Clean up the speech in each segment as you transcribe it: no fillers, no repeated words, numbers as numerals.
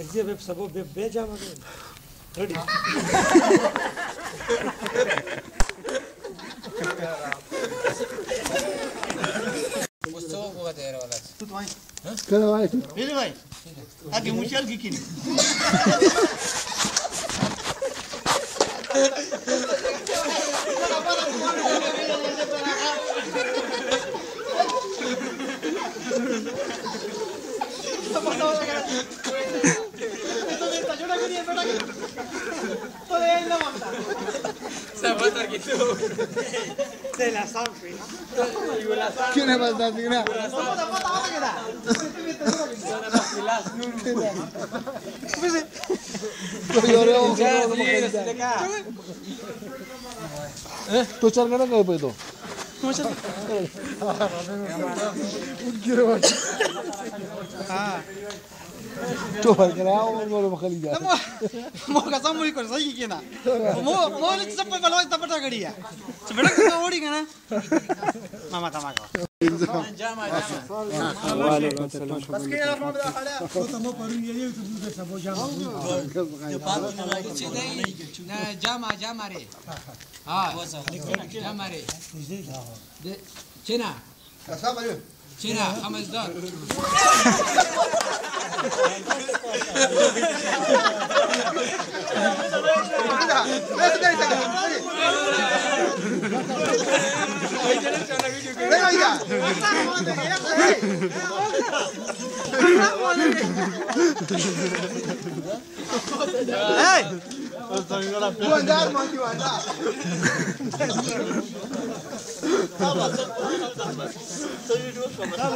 Где веб собой бежама ready Musto ko ka tera wala. Tut vai. Kada vai. Ele vai. Agi muchal gikin. ¿Quién es más digna? तो चल गया ना कहीं पे तो तो भर के लाओ और मखली जा मो कसम मुई कर सही के ना मो ले सब पे बलवा तब पटा गड़ी है बड़ा का ओड़ी के ना मामा तमा का Jama. वालेकुम सलाम बस के यार मोड खड़ा तो तमो परू ये तो दूध सब Jama Na jama re. Ah, jama re. Chena. कैसा बजे Chena, Hamazdar.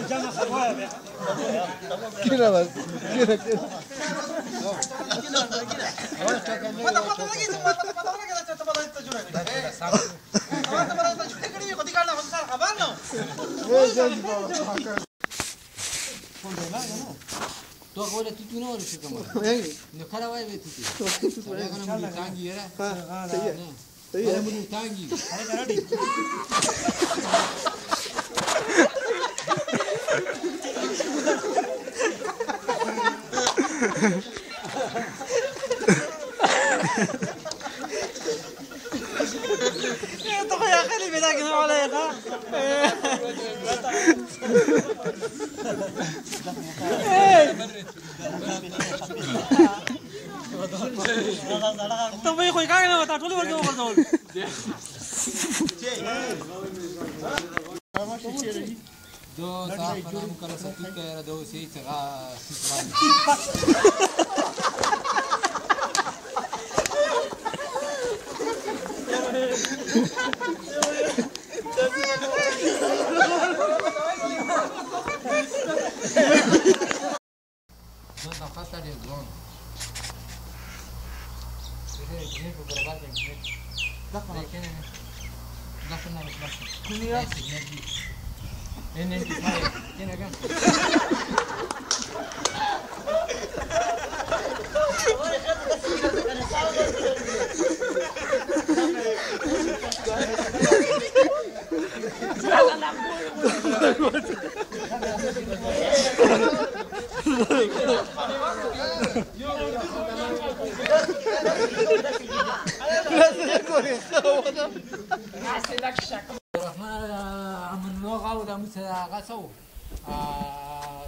जामा खवाया बे किना बस किना Tu agora tu não olha fica mal. No cara vai ver tu. Olha quando me tangi era. Sही है मुझे tangi. अरे ready. तो क्या खाली बेटा क्यों वाला है का तो भाई कोई क्या बता टोली बोल के बोल दो साफरान करा सतु तेरा दो से चला Não faça de zona. Ele por gravar tem que. Dá para que dá para nós basta. Dunia. Ini saya. Ini kan.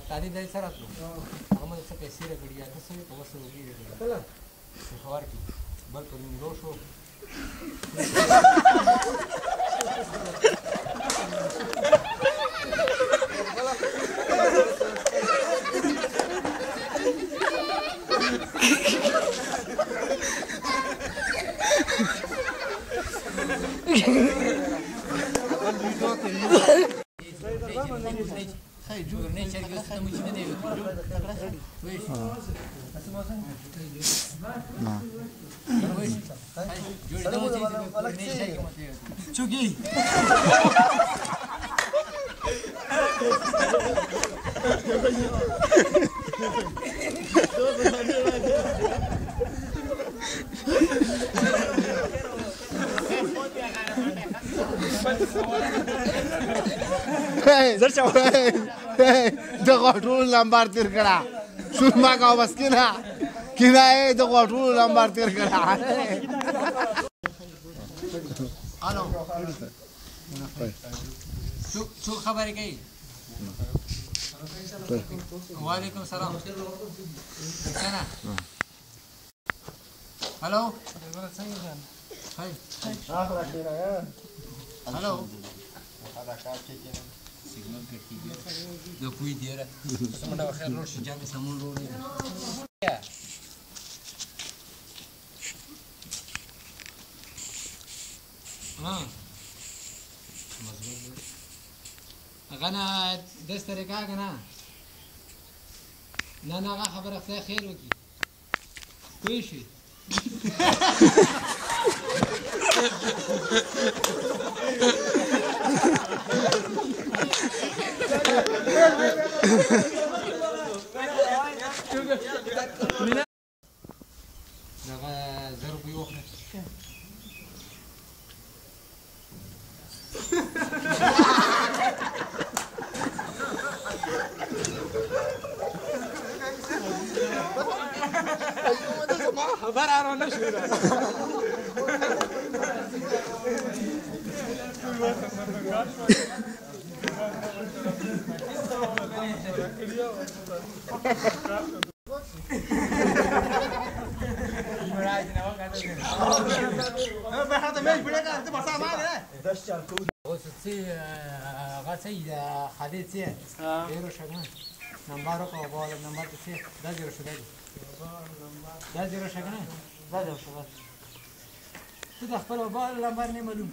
Tadi dari syarat loh. Kamu sampai sini kerja tu saya bawa sendiri. Betul. Sehari ki, berkali dosa. Saya juga ni cari kita temu sini deh. Wes. Nah. Wes. Juri temu sini ni cari kita. चुकी Hey, the got rule number 3 kara. Shurma ka bas kina. کنایه د غوټو نمبر تیر کړه الو شو خبرې کوي وعلیکم السلام څنګه هلو هاي هلو سيجنال كتير ده كوي ديره سمعنا بخير روش جامع سمون روني مظبوط اغانا دسترك اغانا انا خبرك خير وكي كويشي ضرب يوخنا خالد سي غير شغال نمبر او بول نمبر سي دا زيرو شغال دا زيرو شغال دا زيرو شغال ته خپل بول نمبر نه معلوم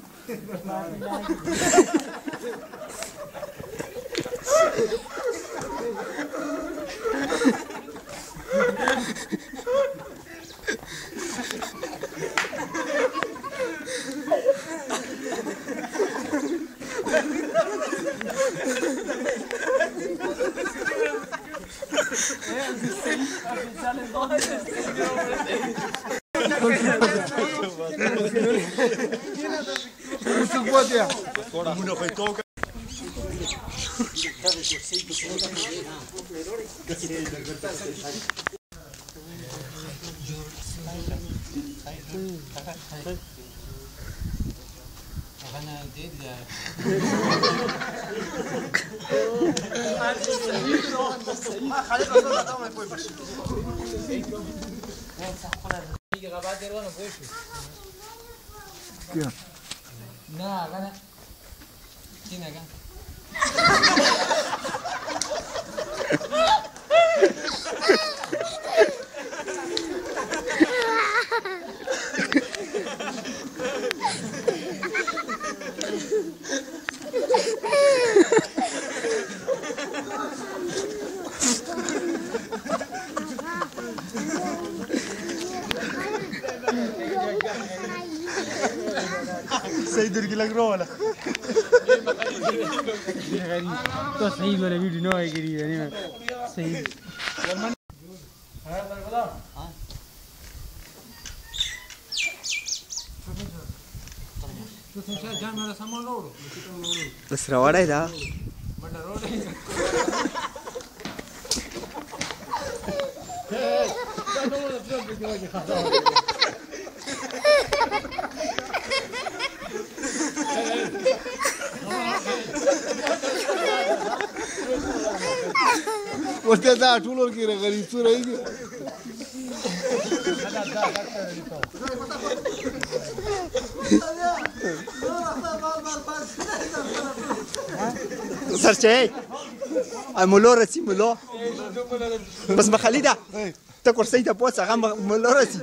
لا غنا كنا كان سيد لك روله तो सही वाला वीडियो ना है गिरी है सही بس راوړای دا ورته دا ټولو کې راغلي څو راځي سرچه مولو رسی مولو بس مخلي ده تا کرسی ته پوڅ هغه مولو رسی